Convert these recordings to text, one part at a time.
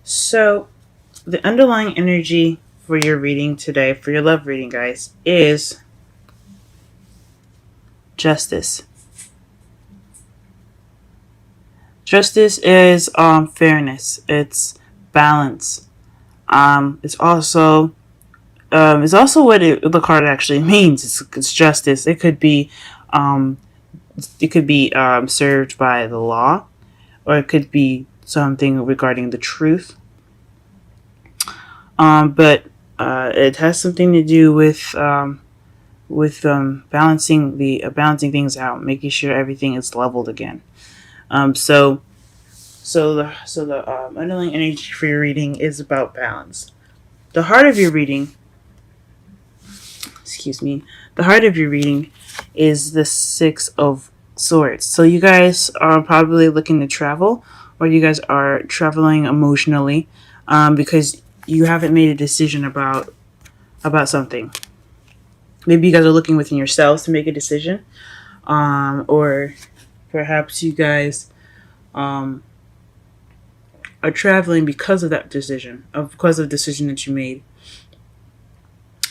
So, the underlying energy for your reading today, for your love reading, guys, is justice. Justice is fairness. It's balance. It's also what the card actually means. It's justice. Um, it could be served by the law, or it could be something regarding the truth. But it has something to do with balancing things out, making sure everything is leveled again. So the underlying energy for your reading is about balance. The heart of your reading, excuse me, the heart of your reading is the Six of Swords. So you guys are probably looking to travel, or you guys are traveling emotionally, because you haven't made a decision about something. Maybe you guys are looking within yourselves to make a decision, or perhaps you guys um, are traveling because of that decision, because of the decision that you made.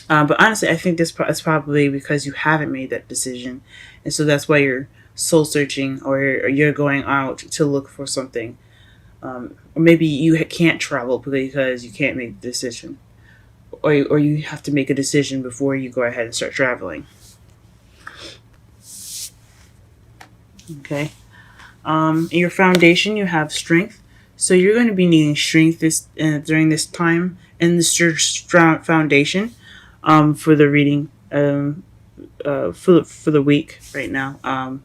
But honestly, I think this is probably because you haven't made that decision, and so that's why you're soul searching, or you're going out to look for something. Or maybe you can't travel because you can't make the decision, or you have to make a decision before you go ahead and start traveling. Okay. In your foundation, you have strength. So you're going to be needing strength during this time in this church foundation, for the reading, for the week right now.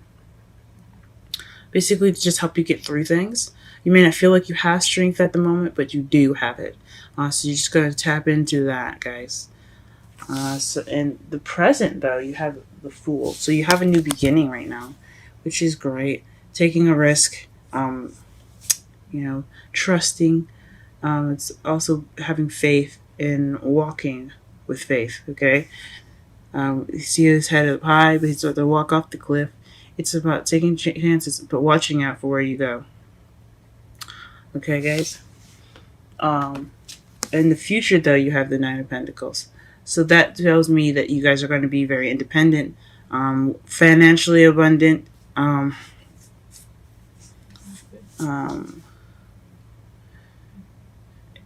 Basically, to just help you get through things. You may not feel like you have strength at the moment, but you do have it. So you're just going to tap into that, guys. So in the present, though, you have the Fool. So you have a new beginning right now, which is great. Taking a risk, trusting. It's also having faith in walking with faith. Okay. You see his head up high, but he's about to walk off the cliff. It's about taking chances, but watching out for where you go. Okay, guys. Um, in the future, though, you have the Nine of Pentacles. So that tells me that you guys are going to be very independent, financially abundant, um,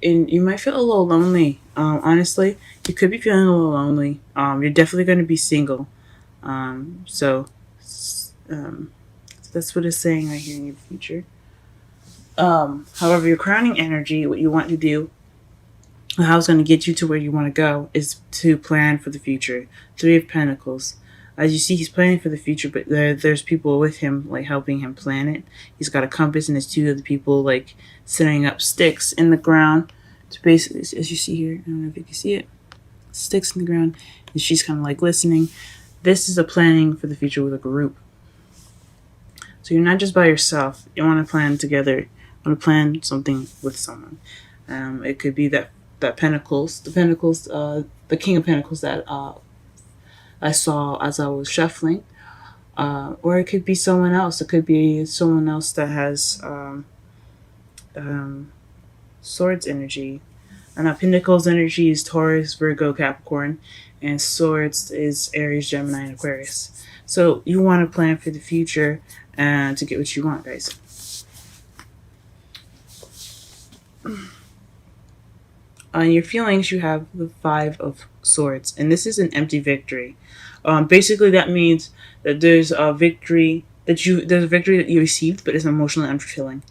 and you might feel a little lonely. Honestly, you could be feeling a little lonely. You're definitely going to be single. So that's what it's saying right here in your future. However, your crowning energy, what you want to do, how it's going to get you to where you want to go, is to plan for the future. Three of Pentacles. As you see, he's planning for the future, but there's people with him, like helping him plan it. He's got a compass, and there's two other people like setting up sticks in the ground to basically, as you see here. I don't know if you can see it. Sticks in the ground, and she's kind of like listening. This is a planning for the future with a group. So you're not just by yourself. You want to plan together. You want to plan something with someone. It could be that Pentacles, the King of Pentacles that I saw as I was shuffling, or it could be someone else. It could be someone else that has Swords energy. And now Pentacles energy is Taurus, Virgo, Capricorn, and Swords is Aries, Gemini, and Aquarius. So you want to plan for the future and to get what you want, guys. On your feelings, you have the Five of Swords, and this is an empty victory. Basically, that means that there's a victory that you received, but it's emotionally unfulfilling.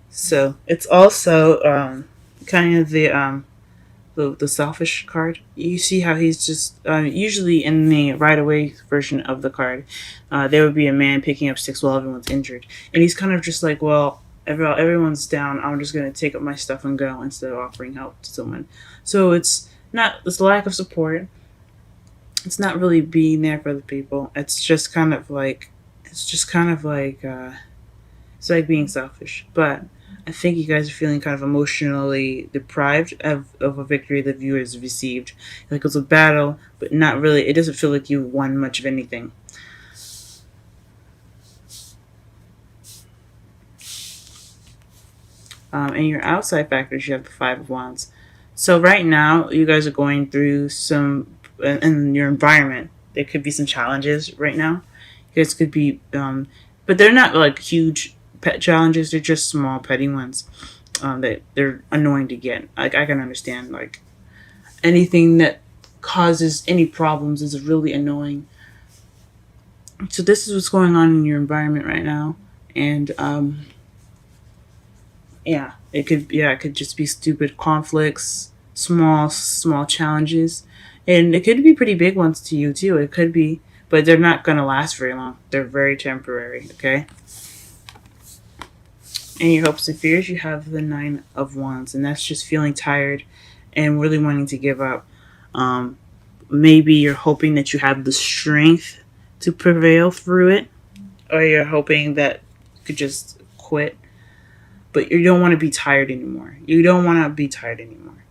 So it's also kind of the selfish card. You see how he's just usually in the right away version of the card, there would be a man picking up sticks while everyone's injured, and he's kind of just like, well, everyone's down. I'm just gonna take up my stuff and go instead of offering help to someone. So it's not this lack of support. It's not really being there for the people. It's like being selfish. But I think you guys are feeling kind of emotionally deprived of a victory that viewers received. Like it was a battle, but not really. It doesn't feel like you won much of anything. And your outside factors, you have the Five of Wands. So right now, you guys are going through some in your environment. There could be some challenges right now. You guys could be, but they're not like huge pet challenges. They're just small, petty ones. That they're annoying to get. Like I can understand, like anything that causes any problems is really annoying. So this is what's going on in your environment right now, and yeah, it could just be stupid conflicts, small challenges, and it could be pretty big ones to you too. It could be, but they're not gonna last very long. They're very temporary. Okay. In your hopes and fears, you have the Nine of Wands, and that's just feeling tired and really wanting to give up. Um, Maybe you're hoping that you have the strength to prevail through it, or you're hoping that you could just quit, but you don't want to be tired anymore. You don't want to be tired anymore.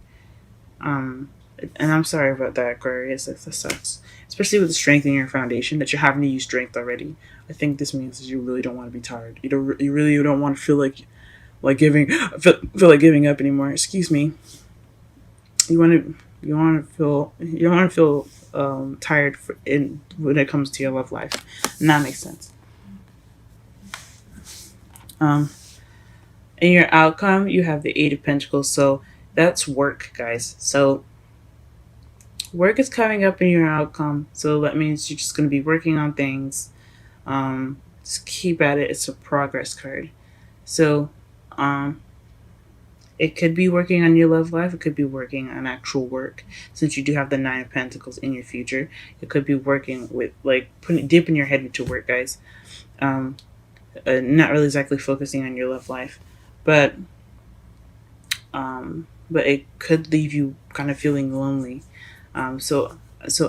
Um, and I'm sorry about that, Aquarius. That sucks. Especially with the strength in your foundation, that you're having to use strength already. I think this means that you really don't want to be tired. You don't. You really don't want to feel like giving. Feel like giving up anymore. Excuse me. You want to. You want to feel. You don't want to feel tired when it comes to your love life. And that makes sense. Um, in your outcome, you have the Eight of Pentacles. So that's work, guys. So work is coming up in your outcome. So that means you're just going to be working on things. Just keep at it. It's a progress card. So it could be working on your love life. It could be working on actual work. Since you do have the Nine of Pentacles in your future, it could be working with like dipping your head into work, guys. Not really exactly focusing on your love life, but it could leave you kind of feeling lonely. So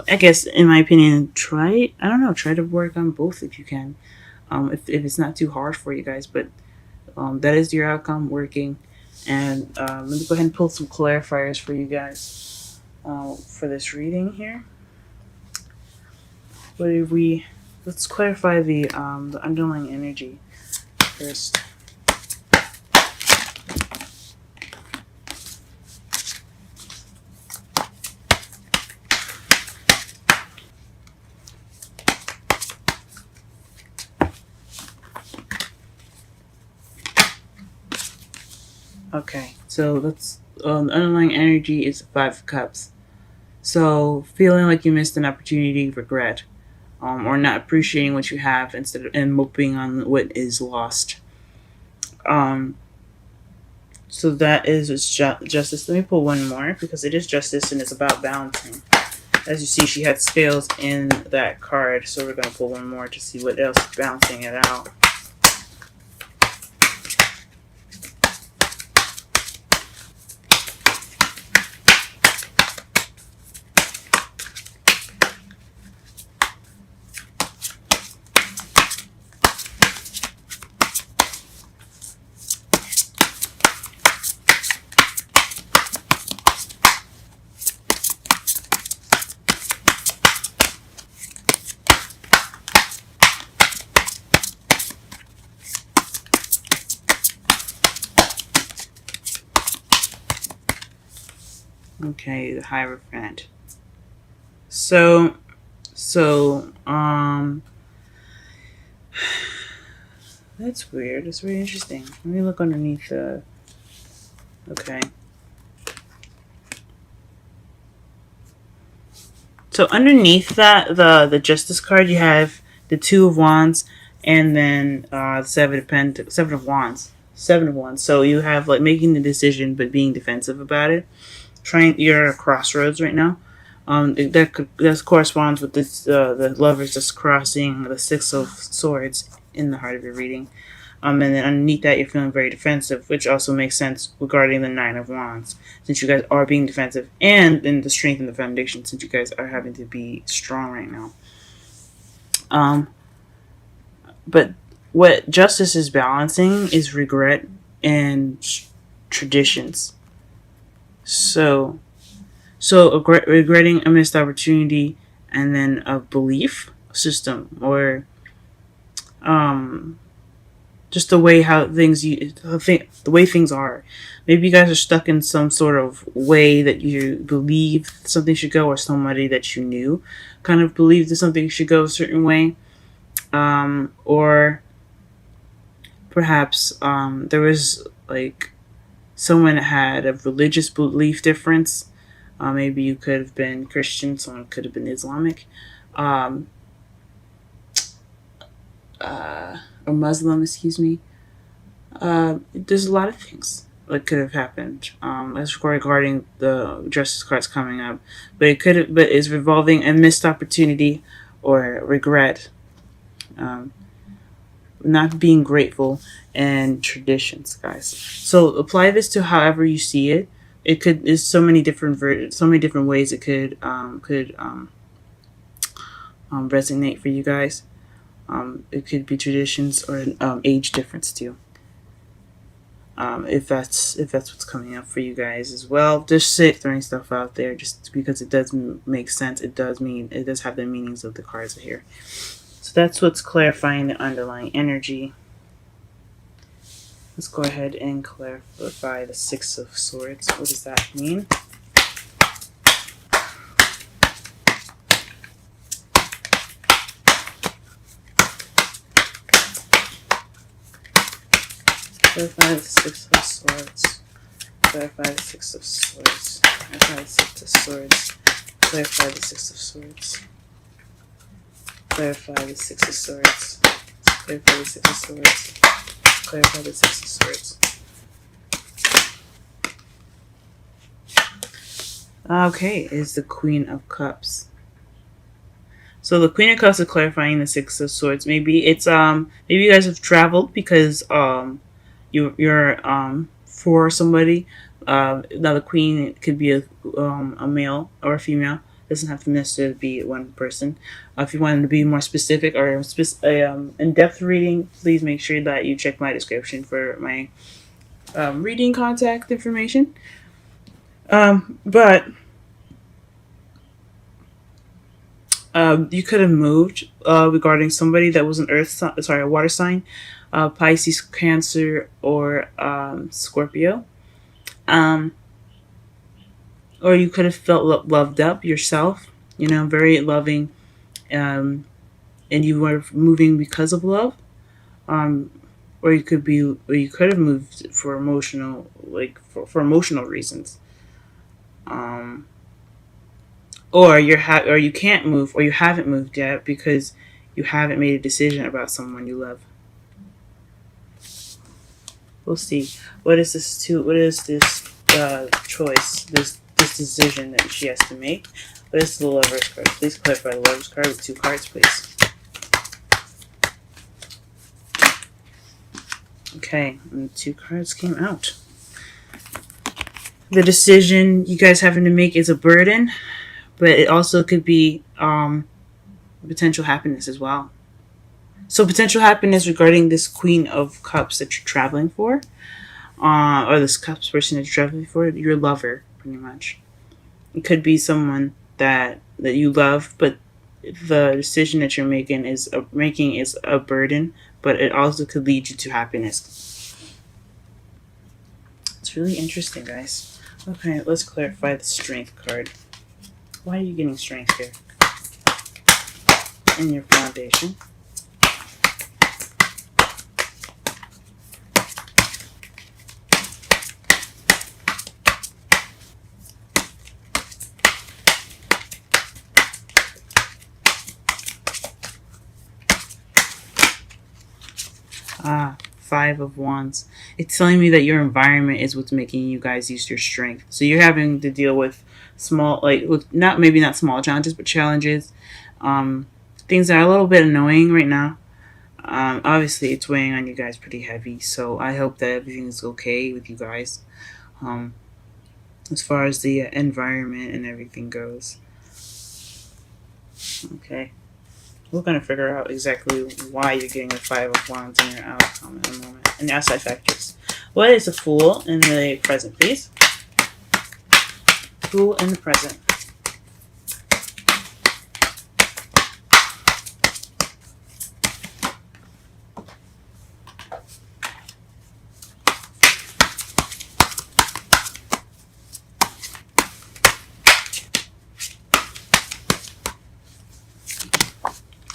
I guess in my opinion, try to work on both if you can. If it's not too hard for you guys, but that is your outcome, working. And let me go ahead and pull some clarifiers for you guys for this reading here. Let's clarify the underlying energy first. Okay, so let's. The underlying energy is Five of Cups. So feeling like you missed an opportunity, regret, or not appreciating what you have and moping on what is lost. So that is justice. Let me pull one more because it is justice and it's about balancing. As you see, she had scales in that card, so we're going to pull one more to see what else is balancing it out. Okay, the Hierophant. So, that's weird. It's very interesting. Let me look underneath the. Okay. So underneath that, the Justice card, you have the Two of Wands, and then Seven of Wands. Seven of Wands. So you have like making the decision, but being defensive about it. You're at a crossroads right now. That corresponds with this, the Lovers just crossing the Six of Swords in the heart of your reading. And then underneath that, you're feeling very defensive, which also makes sense regarding the Nine of Wands, since you guys are being defensive, and then the strength in the foundation, since you guys are having to be strong right now. But what justice is balancing is regret and traditions. So regretting a missed opportunity, and then a belief system, or just the way the way things are. Maybe you guys are stuck in some sort of way that you believe something should go, or somebody that you knew kind of believed that something should go a certain way. Or perhaps there was like someone that had a religious belief difference. Maybe you could have been Christian, someone could have been Islamic, um, or Muslim, excuse me. There's a lot of things that could have happened. As regarding the justice cards coming up, but but it's revolving a missed opportunity or regret, um, not being grateful, and traditions, guys. So apply this to however you see it. It could there's so many different ways it could resonate for you guys. It could be traditions or age difference too. If that's what's coming up for you guys as well. Just throwing stuff out there, just because it does make sense. It does have the meanings of the cards here. So that's what's clarifying the underlying energy. Let's go ahead and clarify the Six of Swords. What does that mean? Clarify the Six of Swords. Clarify the Six of Swords. Clarify the Six of Swords. Clarify the Six of Swords. Clarify the Six of Swords. Clarify the Six of Swords. Clarify the Six of Swords. Okay, is the Queen of Cups. So the Queen of Cups is clarifying the Six of Swords. Maybe you guys have traveled because you're for somebody. Now the Queen could be a male or a female. It doesn't have to necessarily be one person. If you wanted to be more specific or in-depth reading, please make sure that you check my description for my reading contact information. But you could have moved regarding somebody that was an a water sign, Pisces, Cancer, or Scorpio. Or you could have felt loved up yourself, very loving, and you were moving because of love. Or you could have moved for emotional, for emotional reasons. Or or you can't move, or you haven't moved yet because you haven't made a decision about someone you love. We'll see. What is this choice? This decision that she has to make. What is the Lover's card? Please clarify the Lover's card with 2 cards, please. Okay, and 2 cards came out. The decision you guys having to make is a burden, but it also could be potential happiness as well. So potential happiness regarding this Queen of Cups that you're traveling for, or this Cups person that you're traveling for, your lover, pretty much. It could be someone that you love, but the decision that you're making is a burden, but it also could lead you to happiness. It's really interesting, guys. Okay, let's clarify the Strength card. Why are you getting strength here? In your foundation. Five of Wands. It's telling me that your environment is what's making you guys use your strength. So you're having to deal with maybe not small challenges, but challenges, things that are a little bit annoying right now. Obviously, it's weighing on you guys pretty heavy. So I hope that everything is okay with you guys, as far as the environment and everything goes. Okay. We're going to figure out exactly why you're getting the Five of Wands in your outcome in a moment. And the outside factors. What is a Fool in the present, please? Fool in the present.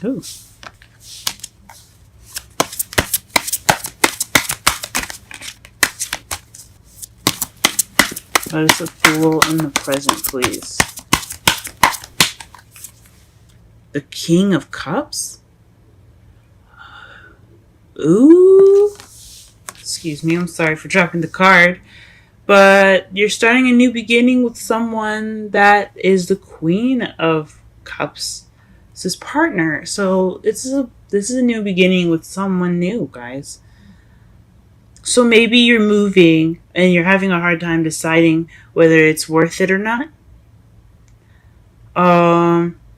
Ooh. What is the Fool in the present, please? The King of Cups? Ooh. Excuse me, I'm sorry for dropping the card. But you're starting a new beginning with someone that is the Queen of Cups. It's his partner. So this is a new beginning with someone new, guys. So maybe you're moving and you're having a hard time deciding whether it's worth it or not.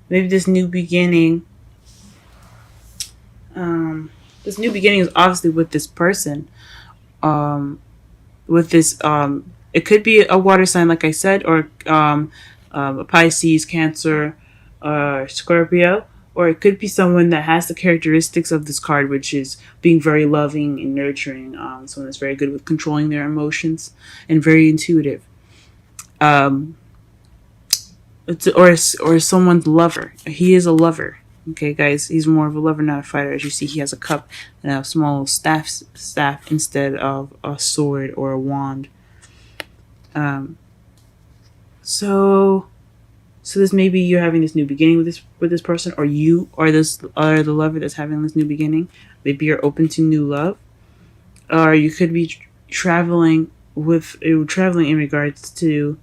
Maybe this new beginning. This new beginning is obviously with this person. With this, it could be a water sign, like I said, or a Pisces, Cancer, Scorpio, or it could be someone that has the characteristics of this card, which is being very loving and nurturing. Someone that's very good with controlling their emotions and very intuitive. Or someone's lover. He is a lover. Okay, guys, he's more of a lover, not a fighter. As you see, he has a cup and a small staff instead of a sword or a wand. So this maybe you're having this new beginning with this person, or you are the lover that's having this new beginning. Maybe you're open to new love, or you could be traveling in regards to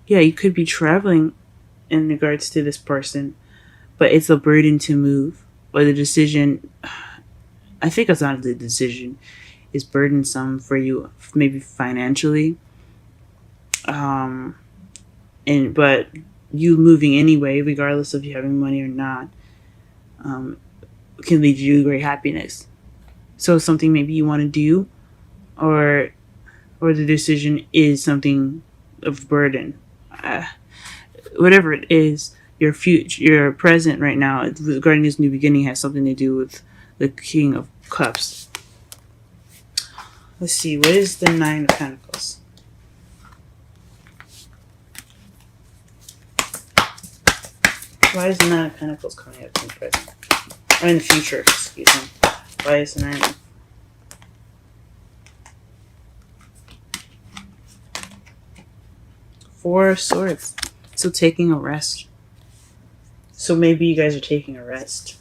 you could be traveling in regards to this person, but it's a burden to move. Or the decision, I think it's not the decision, is burdensome for you, maybe financially. But you moving anyway, regardless of you having money or not, can lead you to great happiness. So something maybe you want to do, or the decision is something of burden. Whatever it is, your future, your present right now regarding this new beginning has something to do with the King of Cups. Let's see, what is the Nine of Pentacles? Why is the Nine of Pentacles coming up in the present? Or in the future, excuse me. Why is the Nine of Four of Swords? So taking a rest. So maybe you guys are taking a rest.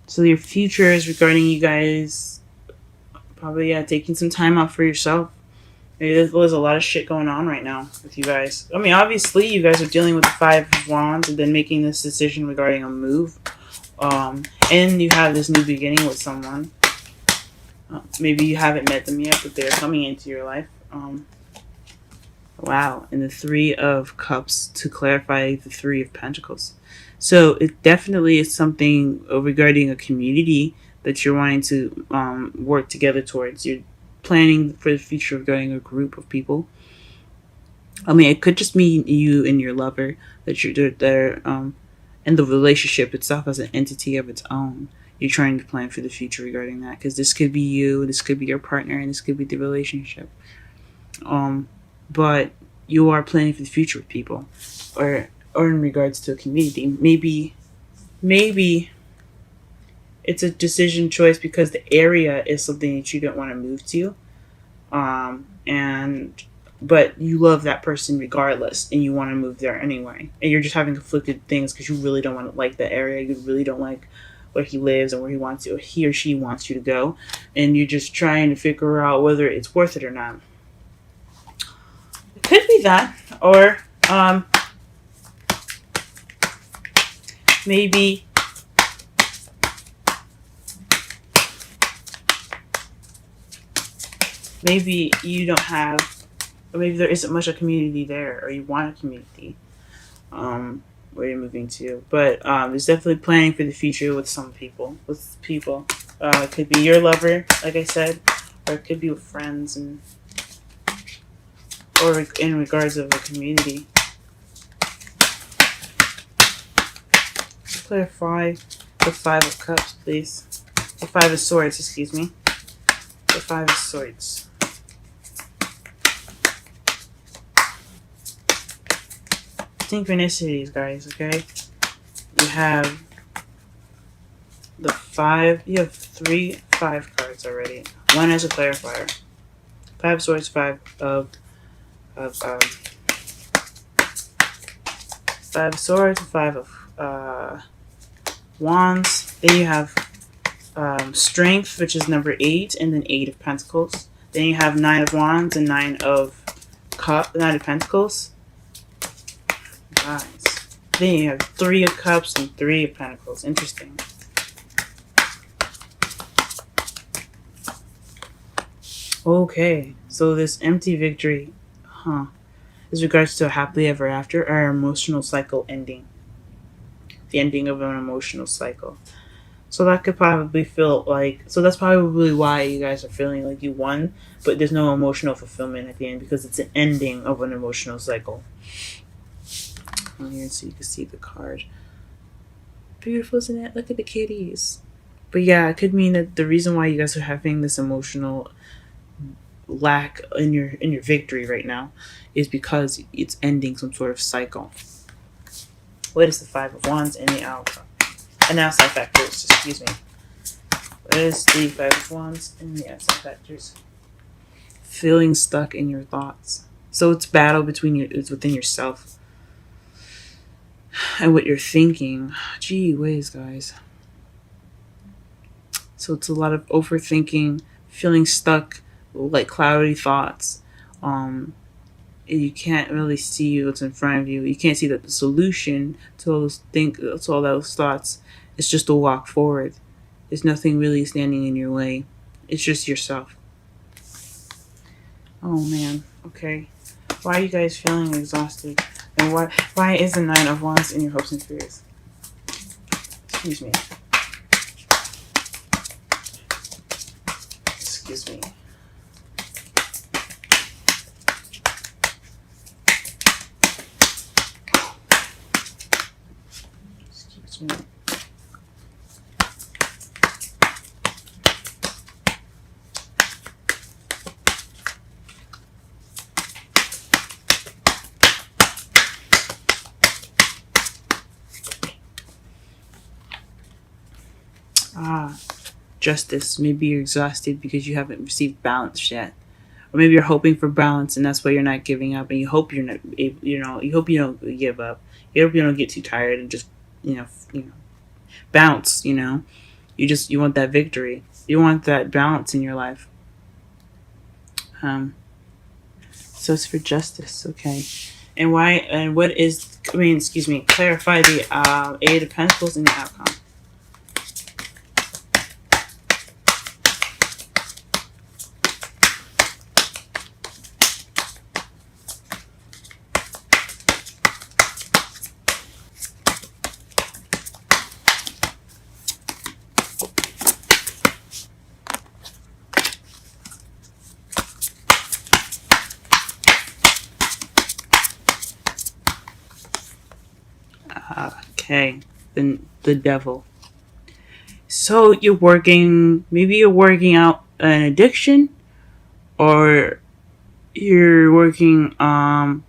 So your future is regarding you guys probably taking some time out for yourself. Maybe there's a lot of shit going on right now with you guys. I mean, obviously you guys are dealing with the Five of Wands and then making this decision regarding a move. And you have this new beginning with someone. Maybe you haven't met them yet, but they're coming into your life. Wow. And the Three of Cups to clarify the Three of Pentacles. So it definitely is something regarding a community that you're wanting to work together towards. You're planning for the future regarding a group of people. I mean, it could just mean you and your lover that you're there, and the relationship itself as an entity of its own. You're trying to plan for the future regarding that, because this could be you, this could be your partner, and this could be the relationship. But you are planning for the future with people, or in regards to a community. Maybe it's a decision choice because the area is something that you don't want to move to, but you love that person regardless, and you want to move there anyway, and you're just having conflicted things because you really don't want to like the area, you really don't like where he lives and where he or she wants you to go, and you're just trying to figure out whether it's worth it or not. It could be that, or maybe you don't have, or maybe there isn't much of a community there, or you want a community where you're moving to. But there's definitely planning for the future with some people. It could be your lover, like I said, or it could be with friends, or in regards of a community. Clarify the Five of Cups, please. The Five of Swords, excuse me. The Five of Swords. synchronicities, guys, okay? You have the 5. You have 3 5 cards already. One as a clarifier. 5 swords, 5 of 5 swords, 5 of wands. Then you have strength, which is number 8, and then 8 of pentacles. Then you have 9 of wands and 9 of pentacles. Nice. Then you have 3 of cups and 3 of pentacles. Interesting. Okay, so this empty victory, is regards to a happily ever after or emotional cycle ending. The ending of an emotional cycle. So that could probably feel like, so that's probably why you guys are feeling like you won, but there's no emotional fulfillment at the end because it's an ending of an emotional cycle. Here, so you can see the card. Beautiful, isn't it? Look at the kitties. But yeah, it could mean that the reason why you guys are having this emotional lack in your victory right now is because it's ending some sort of cycle. What is the 5 of wands in the outcome? And outside factors, excuse me. What is the 5 of wands in the outside factors? Feeling stuck in your thoughts. So it's battle it's within yourself and what you're thinking. Gee whiz, guys. So it's a lot of overthinking, feeling stuck, like cloudy thoughts. You can't really see what's in front of you. You can't see that the solution to all those thoughts is just to walk forward. There's nothing really standing in your way. It's just yourself. Oh man. Okay. Why are you guys feeling exhausted? And why is the 9 of wands in your hopes and fears? Excuse me. Excuse me. Excuse me. Justice. Maybe you're exhausted because you haven't received balance yet. Or maybe you're hoping for balance and that's why you're not giving up, and you hope you're not, you hope you don't give up. You hope you don't get too tired and just, bounce, You want that victory. You want that balance in your life. So it's for justice, okay. And clarify the 8 of pentacles in the outcome. Okay, then the devil. So maybe you're working out an addiction, or you're working in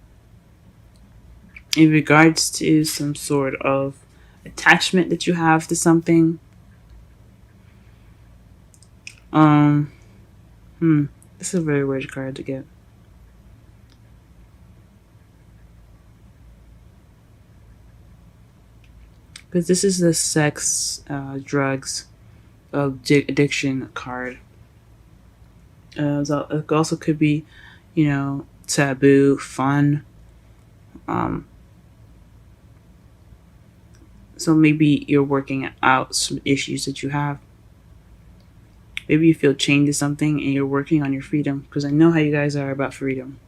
regards to some sort of attachment that you have to something. This is a very weird card to get. Because this is the sex, drugs, addiction card. It also could be, taboo, fun. So maybe you're working out some issues that you have. Maybe you feel chained to something and you're working on your freedom. Because I know how you guys are about freedom.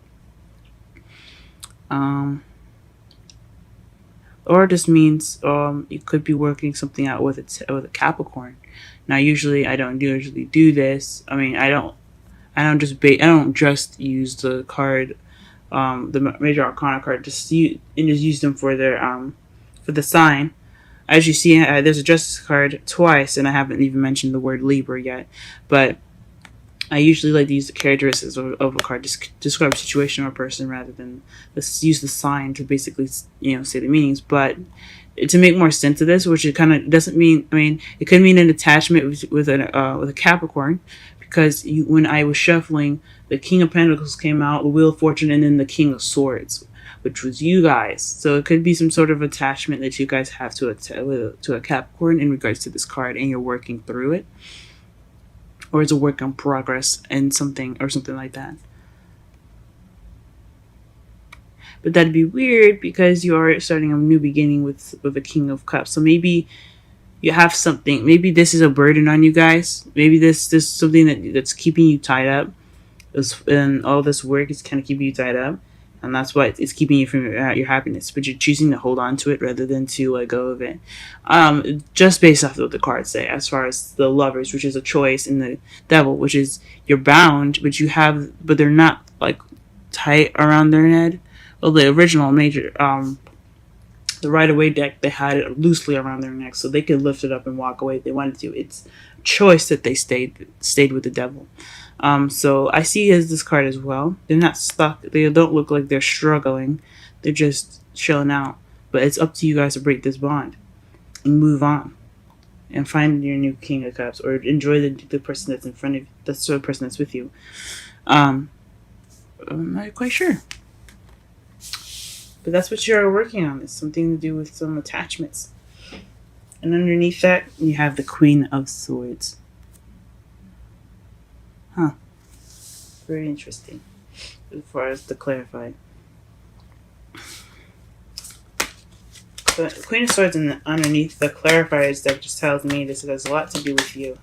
Or it just means you could be working something out with a Capricorn. Now, usually I don't usually do this. I mean, I don't just use the card, the major arcana card, just use them for their for the sign. As you see, there's a justice card twice, and I haven't even mentioned the word Libra yet. But I usually like to use the characteristics of a card to describe a situation or a person rather than use the sign to basically, say the meanings. But to make more sense of this, which it kind of doesn't mean, I mean, it could mean an attachment with a Capricorn, because when I was shuffling, the King of Pentacles came out, the Wheel of Fortune, and then the King of Swords, which was you guys. So it could be some sort of attachment that you guys have to a Capricorn in regards to this card, and you're working through it, or it's a work in progress and something like that. But that'd be weird because you are starting a new beginning with the King of Cups. So maybe you have something. Maybe this is a burden on you guys. Maybe this is something that's keeping you tied up. And all this work is kind of keeping you tied up, and that's why it's keeping you from your happiness. But you're choosing to hold on to it rather than to let go of it. Just based off of what the cards say, as far as the Lovers, which is a choice, and the Devil, which is you're bound, but they're not like tight around their head. Well, the original major, the Rider-Waite deck, they had it loosely around their neck, so they could lift it up and walk away if they wanted to. It's a choice that they stayed with the Devil. So I see this card as well. They're not stuck. They don't look like they're struggling. They're just chilling out. But it's up to you guys to break this bond and move on and find your new King of Cups, or enjoy the person that's in front of you. That's the person that's with you. I'm not quite sure. But that's what you're working on. It's something to do with some attachments. And underneath that, you have the Queen of Swords. Huh. Very interesting. As far as to clarify. The Queen of Swords underneath the clarifiers that just tells me this has a lot to do with you.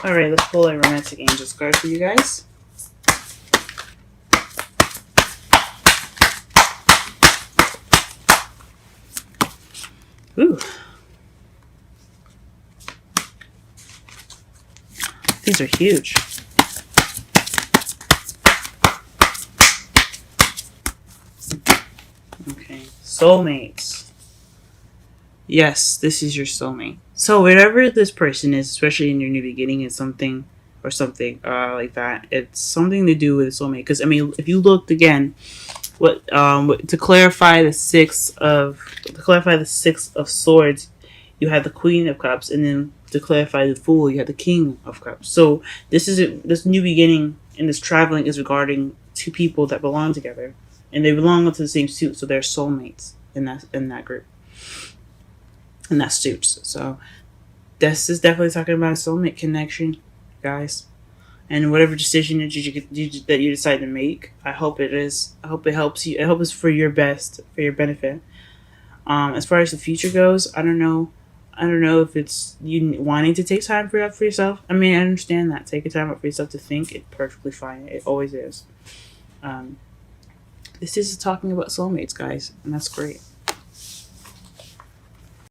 Alright, let's pull a Romantic Angels card for you guys. Ooh. These are huge. Okay. Soulmates. Yes, this is your soulmate. So whatever this person is, especially in your new beginning, is something like that. It's something to do with a soulmate. Because I mean, if you looked again, to clarify the six of Swords, you had the Queen of Cups, and then to clarify the Fool, you had the King of Cups. So this new beginning and this traveling is regarding two people that belong together, and they belong to the same suit, so they're soulmates in that group, in that suits. So this is definitely talking about a soulmate connection, guys. And whatever decision that you decide to make, I hope it is. I hope it helps you. I hope it's for your best, for your benefit. As far as the future goes, I don't know if it's you wanting to take time for yourself. I mean, I understand that. Taking time out for yourself to think, it's perfectly fine. It always is. This is talking about soulmates, guys, and that's great.